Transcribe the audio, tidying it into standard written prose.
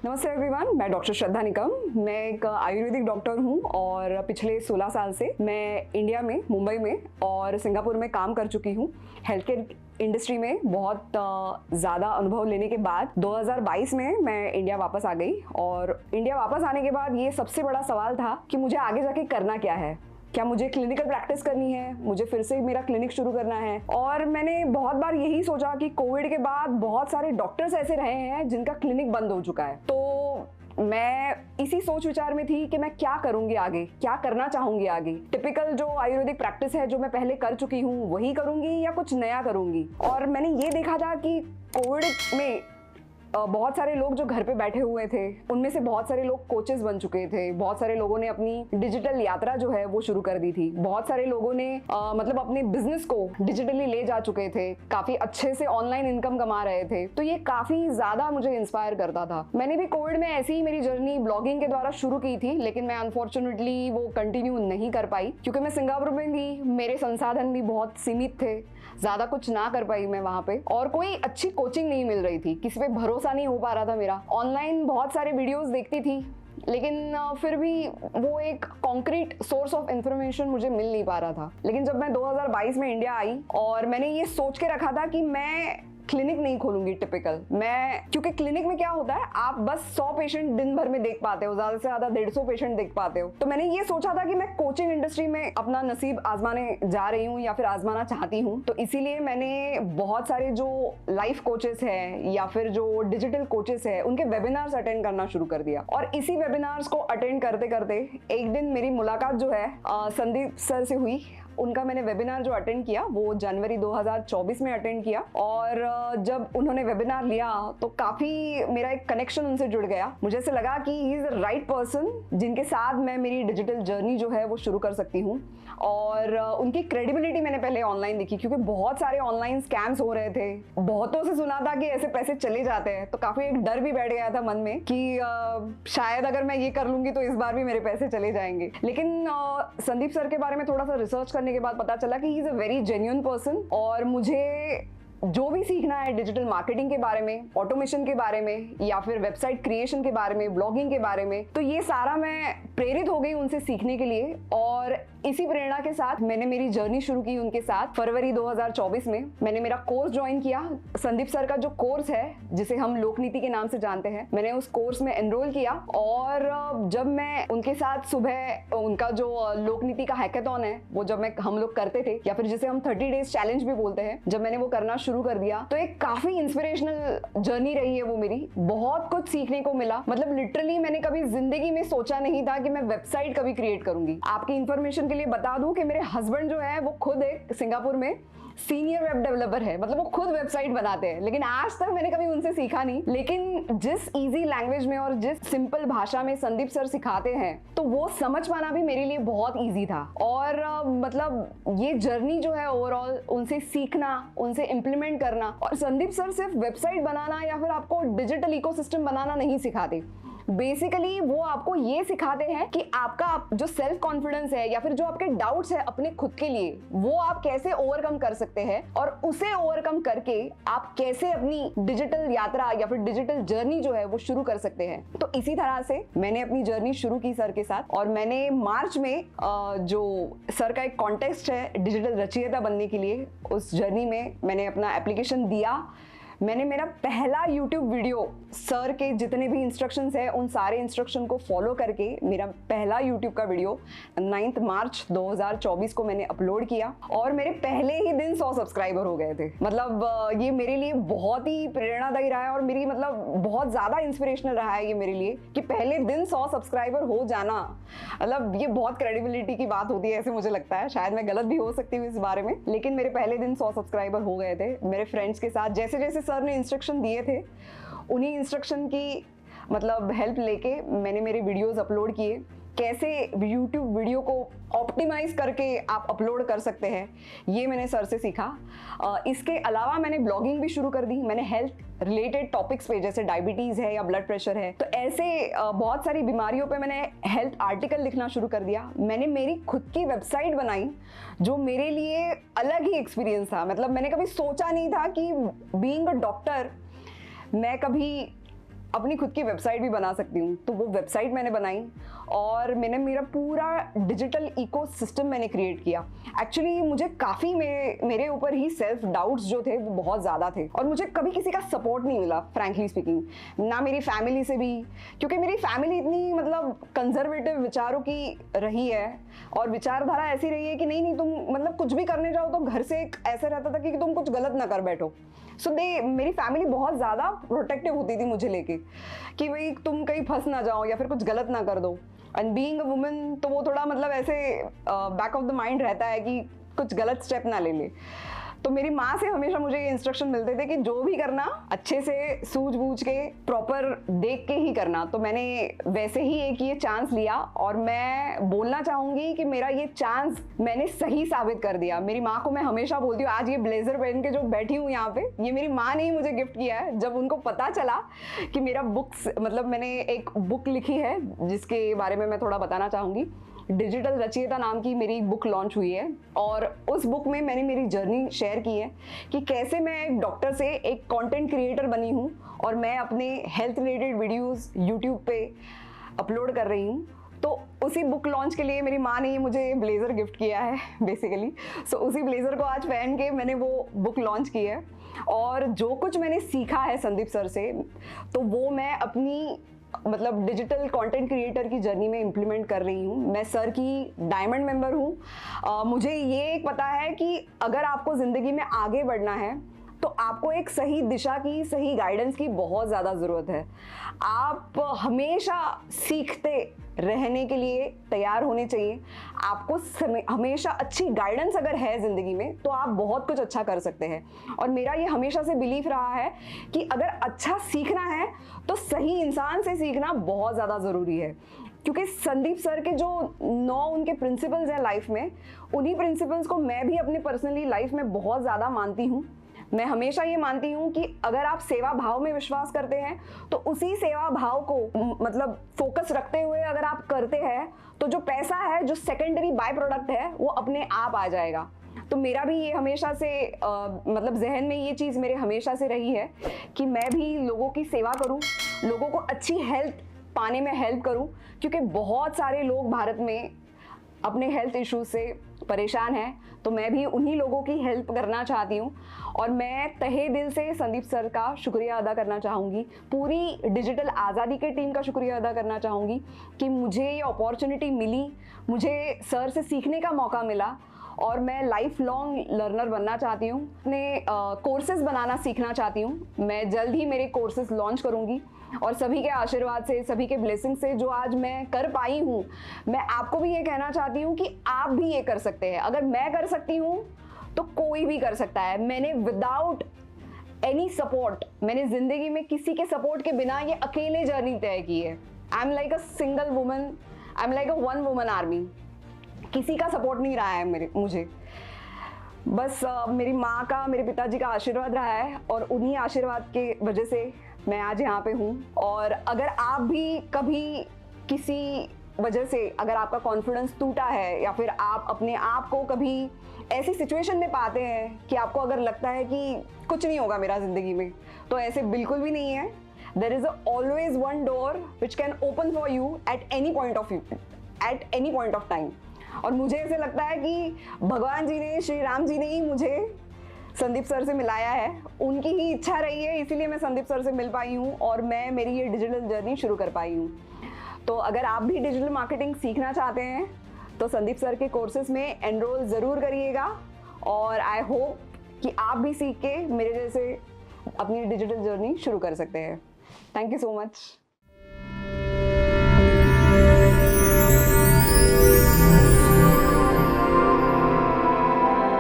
नमस्ते एवरीवन, मैं डॉक्टर श्रद्धा निकम। मैं एक आयुर्वेदिक डॉक्टर हूं और पिछले 16 साल से मैं इंडिया में, मुंबई में और सिंगापुर में काम कर चुकी हूं। हेल्थ केयर इंडस्ट्री में बहुत ज़्यादा अनुभव लेने के बाद 2022 में मैं इंडिया वापस आ गई। और इंडिया वापस आने के बाद ये सबसे बड़ा सवाल था कि मुझे आगे जाके करना क्या है। क्या मुझे क्लिनिकल प्रैक्टिस करनी है, मुझे फिर से मेरा क्लिनिक शुरू करना है। और मैंने बहुत बार यही सोचा कि कोविड के बाद बहुत सारे डॉक्टर्स ऐसे रहे हैं जिनका क्लिनिक बंद हो चुका है। तो मैं इसी सोच विचार में थी कि मैं क्या करूंगी आगे, क्या करना चाहूंगी आगे। टिपिकल जो आयुर्वेदिक प्रैक्टिस है जो मैं पहले कर चुकी हूँ वही करूंगी या कुछ नया करूंगी। और मैंने ये देखा था कि कोविड में बहुत सारे लोग जो घर पे बैठे हुए थे, उनमें से बहुत सारे लोग कोचेस बन चुके थे। बहुत सारे लोगों ने अपनी डिजिटल यात्रा जो है वो शुरू कर दी थी। बहुत सारे लोगों ने मतलब अपने बिजनेस को डिजिटली ले जा चुके थे, काफी अच्छे से ऑनलाइन इनकम कमा रहे थे। तो ये काफी ज्यादा मुझे इंस्पायर करता था। मैंने भी कोविड में ऐसी ही मेरी जर्नी ब्लॉगिंग के द्वारा शुरू की थी, लेकिन मैं अनफॉर्चुनेटली वो कंटिन्यू नहीं कर पाई क्योंकि मैं सिंगापुर में थी, मेरे संसाधन भी बहुत सीमित थे, ज्यादा कुछ ना कर पाई मैं वहां पे। और कोई अच्छी कोचिंग नहीं मिल रही थी, किसी पे भरोसा नहीं हो पा रहा था मेरा। ऑनलाइन बहुत सारे वीडियोस देखती थी, लेकिन फिर भी वो एक कॉन्क्रीट सोर्स ऑफ इंफॉर्मेशन मुझे मिल नहीं पा रहा था। लेकिन जब मैं 2022 में इंडिया आई और मैंने ये सोच के रखा था कि मैं क्लिनिक नहीं खोलूंगी टिपिकल, क्योंकि क्लिनिक में क्या होता है, आप बस 100 पेशेंट दिन भर में देख पाते हो, ज्यादा से ज्यादा 150 पेशेंट देख पाते हो। तो मैंने ये सोचा था कि मैं कोचिंग इंडस्ट्री में अपना नसीब आजमाने जा रही हूँ या फिर आजमाना चाहती हूँ। तो इसीलिए मैंने बहुत सारे जो लाइफ कोचेस है या फिर जो डिजिटल कोचेस है उनके वेबिनार्स अटेंड करना शुरू कर दिया। और इसी वेबिनार्स को अटेंड करते करते एक दिन मेरी मुलाकात जो है संदीप सर से हुई। उनका मैंने वेबिनार जो अटेंड किया वो जनवरी 2024 में अटेंड किया। और जब उन्होंने वेबिनार लिया तो काफी मेरा एक कनेक्शन उनसे जुड़ गया। मुझे ऐसे लगा कि he is the right person जिनके साथ मैं मेरी डिजिटल जर्नी जो है वो शुरू कर सकती हूँ। और उनकी क्रेडिबिलिटी मैंने पहले ऑनलाइन देखी, क्योंकि बहुत सारे ऑनलाइन स्कैम्स हो रहे थे, बहुतों से सुना था कि ऐसे पैसे चले जाते हैं। तो काफी एक डर भी बैठ गया था मन में कि शायद अगर मैं ये कर लूंगी तो इस बार भी मेरे पैसे चले जाएंगे। लेकिन संदीप सर के बारे में थोड़ा सा रिसर्च करने के बाद पता चला कि he is a very genuine person. और मुझे जो भी सीखना है डिजिटल मार्केटिंग के बारे में, ऑटोमेशन के बारे में या फिर वेबसाइट क्रिएशन के बारे में, ब्लॉगिंग के बारे में, तो ये सारा मैं प्रेरित हो गई उनसे सीखने के लिए। और इसी प्रेरणा के साथ मैंने मेरी जर्नी शुरू की उनके साथ। फरवरी 2024 में मैंने मेरा कोर्स ज्वाइन किया। संदीप सर का जो कोर्स है जिसे हम लोकनीति के नाम से जानते हैं, मैंने उस कोर्स में एनरोल किया। और जब मैं उनके साथ सुबह उनका जो लोकनीति का हैकाथॉन है वो जब हम लोग करते थे, या फिर जिसे हम 30 डेज चैलेंज भी बोलते हैं, जब मैंने वो करना शुरू कर दिया तो एक काफी इंस्पिरेशनल जर्नी रही है वो मेरी। बहुत कुछ सीखने को मिला। मतलब लिटरली मैंने कभी जिंदगी में सोचा नहीं था कि मैं वेबसाइट कभी क्रिएट करूंगी। आपकी इंफॉर्मेशन के लिए बता दूं कि मेरे हस्बैंड जो है वो खुद एक सिंगापुर में सीनियर वेब डेवलपर है, मतलब वो खुद वेबसाइट बनाते हैं। लेकिन आज तक मैंने कभी उनसे सीखा नहीं। लेकिन जिस इजी लैंग्वेज में और जिस सिंपल भाषा में संदीप सर सिखाते हैं तो वो समझ पाना भी मेरे लिए बहुत इजी था। और मतलब ये जर्नी जो है ओवरऑल उनसे सीखना, उनसे इम्प्लीमेंट करना। और संदीप सर सिर्फ वेबसाइट बनाना या फिर आपको डिजिटल इकोसिस्टम बनाना नहीं सिखाते, बेसिकली वो आपको ये सिखाते हैं कि आपका जो सेल्फ कॉन्फिडेंस है या फिर जो आपके डाउट्स है अपने खुद के लिए, वो आप कैसे ओवरकम कर सकते हैं। और उसे ओवरकम करके आप कैसे अपनी डिजिटल यात्रा या फिर डिजिटल जर्नी जो है वो शुरू कर सकते हैं। तो इसी तरह से मैंने अपनी जर्नी शुरू की सर के साथ। और मैंने मार्च में जो सर का एक कॉन्टेस्ट है डिजिटल रचयिता बनने के लिए, उस जर्नी में मैंने अपना एप्लीकेशन दिया। मैंने मेरा पहला YouTube वीडियो, सर के जितने भी इंस्ट्रक्शंस हैं उन सारे इंस्ट्रक्शन को फॉलो करके मेरा पहला YouTube का वीडियो 9 मार्च 2024 को मैंने अपलोड किया। और मेरे पहले ही दिन 100 सब्सक्राइबर हो गए थे। मतलब ये मेरे लिए बहुत ही प्रेरणादायी रहा है और मेरी मतलब बहुत ज़्यादा इंस्पिरेशनल रहा है ये मेरे लिए कि पहले दिन 100 सब्सक्राइबर हो जाना, मतलब ये बहुत क्रेडिबिलिटी की बात होती है ऐसे मुझे लगता है। शायद मैं गलत भी हो सकती हूँ इस बारे में, लेकिन मेरे पहले दिन 100 सब्सक्राइबर हो गए थे मेरे फ्रेंड्स के साथ। जैसे जैसे सर ने इंस्ट्रक्शन दिए थे उन्हीं इंस्ट्रक्शन की मतलब हेल्प लेके मैंने मेरे वीडियोस अपलोड किए। कैसे YouTube वीडियो को ऑप्टिमाइज करके आप अपलोड कर सकते हैं ये मैंने सर से सीखा। इसके अलावा मैंने ब्लॉगिंग भी शुरू कर दी। मैंने हेल्थ रिलेटेड टॉपिक्स पे, जैसे डायबिटीज़ है या ब्लड प्रेशर है, तो ऐसे बहुत सारी बीमारियों पे मैंने हेल्थ आर्टिकल लिखना शुरू कर दिया। मैंने मेरी खुद की वेबसाइट बनाई जो मेरे लिए अलग ही एक्सपीरियंस था। मतलब मैंने कभी सोचा नहीं था कि बीइंग अ डॉक्टर मैं कभी अपनी खुद की वेबसाइट भी बना सकती हूँ। तो वो वेबसाइट मैंने बनाई और मैंने मेरा पूरा डिजिटल इकोसिस्टम मैंने क्रिएट किया। एक्चुअली मुझे काफ़ी मेरे ऊपर ही सेल्फ डाउट्स जो थे वो बहुत ज़्यादा थे और मुझे कभी किसी का सपोर्ट नहीं मिला, फ्रैंकली स्पीकिंग, ना मेरी फैमिली से भी, क्योंकि मेरी फैमिली इतनी मतलब कंजर्वेटिव विचारों की रही है और विचारधारा ऐसी रही है कि नहीं तुम मतलब कुछ भी करने जाओ तो घर से एक ऐसा रहता था कि तुम कुछ गलत ना कर बैठो। सो मेरी फैमिली बहुत ज़्यादा प्रोटेक्टिव होती थी मुझे लेके कि भाई तुम कहीं फंस ना जाओ या फिर कुछ गलत ना कर दो। एंड बीइंग अ वुमन तो वो थोड़ा मतलब ऐसे बैक ऑफ द माइंड रहता है कि कुछ गलत स्टेप ना ले ले। तो मेरी माँ से हमेशा मुझे ये इंस्ट्रक्शन मिलते थे कि जो भी करना अच्छे से सूझबूझ के प्रॉपर देख के ही करना। तो मैंने वैसे ही एक ये चांस लिया और मैं बोलना चाहूँगी कि मेरा ये चांस मैंने सही साबित कर दिया। मेरी माँ को मैं हमेशा बोलती हूँ, आज ये ब्लेजर पहन के जो बैठी हूँ यहाँ पे, ये मेरी माँ ने ही मुझे गिफ्ट किया है। जब उनको पता चला कि मेरा बुक्स मतलब मैंने एक बुक लिखी है जिसके बारे में मैं थोड़ा बताना चाहूँगी। डिजिटल रचयिता नाम की मेरी बुक लॉन्च हुई है और उस बुक में मैंने मेरी जर्नी शेयर की है कि कैसे मैं एक डॉक्टर से एक कंटेंट क्रिएटर बनी हूँ और मैं अपने हेल्थ रिलेटेड वीडियोस यूट्यूब पे अपलोड कर रही हूँ। तो उसी बुक लॉन्च के लिए मेरी माँ ने ये मुझे ब्लेज़र गिफ्ट किया है बेसिकली। सो उसी ब्लेज़र को आज पहन के मैंने वो बुक लॉन्च की है और जो कुछ मैंने सीखा है संदीप सर से तो वो मैं अपनी मतलब डिजिटल कंटेंट क्रिएटर की जर्नी में इम्प्लीमेंट कर रही हूँ। मैं सर की डायमंड मेंबर हूँ। मुझे ये पता है कि अगर आपको ज़िंदगी में आगे बढ़ना है तो आपको एक सही दिशा की, सही गाइडेंस की बहुत ज़्यादा ज़रूरत है। आप हमेशा सीखते रहने के लिए तैयार होने चाहिए। आपको हमेशा अच्छी गाइडेंस अगर है ज़िंदगी में तो आप बहुत कुछ अच्छा कर सकते हैं। और मेरा ये हमेशा से बिलीफ रहा है कि अगर अच्छा सीखना है तो सही इंसान से सीखना बहुत ज़्यादा ज़रूरी है। क्योंकि संदीप सर के जो 9 उनके प्रिंसिपल्स हैं लाइफ में, उन्हीं प्रिंसिपल्स को मैं भी अपनी पर्सनली लाइफ में बहुत ज़्यादा मानती हूँ। मैं हमेशा ये मानती हूँ कि अगर आप सेवा भाव में विश्वास करते हैं तो उसी सेवा भाव को मतलब फोकस रखते हुए अगर आप करते हैं तो जो पैसा है, जो सेकेंडरी बाय प्रोडक्ट है, वो अपने आप आ जाएगा। तो मेरा भी ये हमेशा से मतलब जहन में ये चीज़ मेरे हमेशा से रही है कि मैं भी लोगों की सेवा करूँ, लोगों को अच्छी हेल्थ पाने में हेल्प करूँ, क्योंकि बहुत सारे लोग भारत में अपने हेल्थ इश्यूज से परेशान हैं। तो मैं भी उन्हीं लोगों की हेल्प करना चाहती हूँ और मैं तहे दिल से संदीप सर का शुक्रिया अदा करना चाहूँगी, पूरी डिजिटल आज़ादी के टीम का शुक्रिया अदा करना चाहूँगी कि मुझे ये अपॉर्चुनिटी मिली, मुझे सर से सीखने का मौका मिला और मैं लाइफ लॉन्ग लर्नर बनना चाहती हूँ। अपने कोर्सेज बनाना सीखना चाहती हूँ। मैं जल्द ही मेरे कोर्सेज लॉन्च करूँगी और सभी के आशीर्वाद से, सभी के ब्लेसिंग से जो आज मैं कर पाई हूँ, मैं आपको भी ये कहना चाहती हूँ कि आप भी ये कर सकते हैं। अगर मैं कर सकती हूँ तो कोई भी कर सकता है। मैंने विदाउट एनी सपोर्ट, मैंने ज़िंदगी में किसी के सपोर्ट के बिना ये अकेले जर्नी तय की है। I am like a single woman, I am like a one woman army. किसी का सपोर्ट नहीं रहा है मुझे, बस मेरी माँ का, मेरे पिताजी का आशीर्वाद रहा है और उन्हीं आशीर्वाद के वजह से मैं आज यहाँ पे हूँ। और अगर आप भी कभी किसी वजह से अगर आपका कॉन्फिडेंस टूटा है या फिर आप अपने आप को कभी ऐसी सिचुएशन में पाते हैं कि आपको अगर लगता है कि कुछ नहीं होगा मेरा ज़िंदगी में, तो ऐसे बिल्कुल भी नहीं है। There is always one door which can open for you at any point of time. और मुझे ऐसे लगता है कि भगवान जी ने, श्री राम जी ने ही मुझे संदीप सर से मिलाया है, उनकी ही इच्छा रही है, इसीलिए मैं संदीप सर से मिल पाई हूँ और मैं मेरी ये डिजिटल जर्नी शुरू कर पाई हूँ। तो अगर आप भी डिजिटल मार्केटिंग सीखना चाहते हैं तो संदीप सर के कोर्सेज में एनरोल ज़रूर करिएगा और आई होप कि आप भी सीख के मेरे जैसे अपनी डिजिटल जर्नी शुरू कर सकते हैं। Thank you so much.